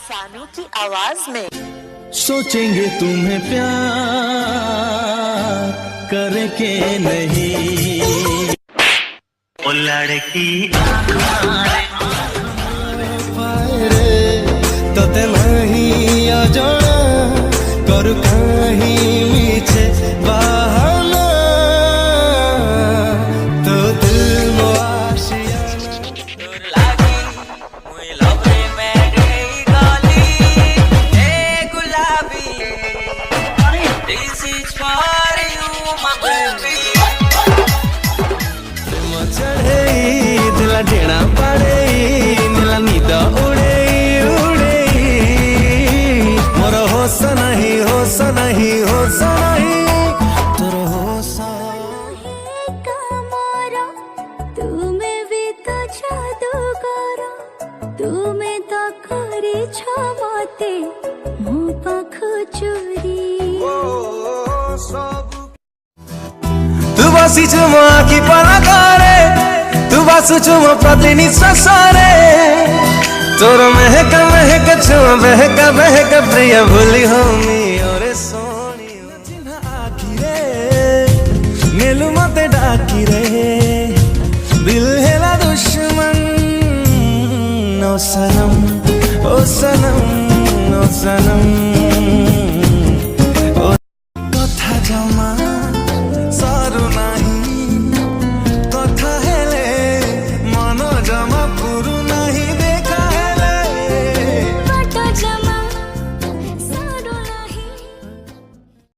सानू की आवाज में। सोचेंगे तुम्हें प्यार करके नहीं, ओ लड़की तोते नहीं अजଣା करू कहीं मीछे बहाना तो दिल मो आशियाना तोर लागी मुई लवरे में गई गाली ए गुलाबी this is for you my baby चढ़े दिला डेणा पड़े नीला नीद उड़े उड़े मोर होश नहीं होश नहीं होश नहीं तोर होश कमरा तुमे भी तो जादू करो तुमे तो करे छमते मो पाख चोरी तू बसीचु मो आखि पलकरे तू बसुचु मो प्रति निश्वासरे तोर महक महक छुआ बहक बहक प्रिय भूली होमी ओरे सोनी चिन्ह आखि रे नेलु मते डाकी रे दिल हेला दुश्मन ओ सनम ओ सनम ओ सनम।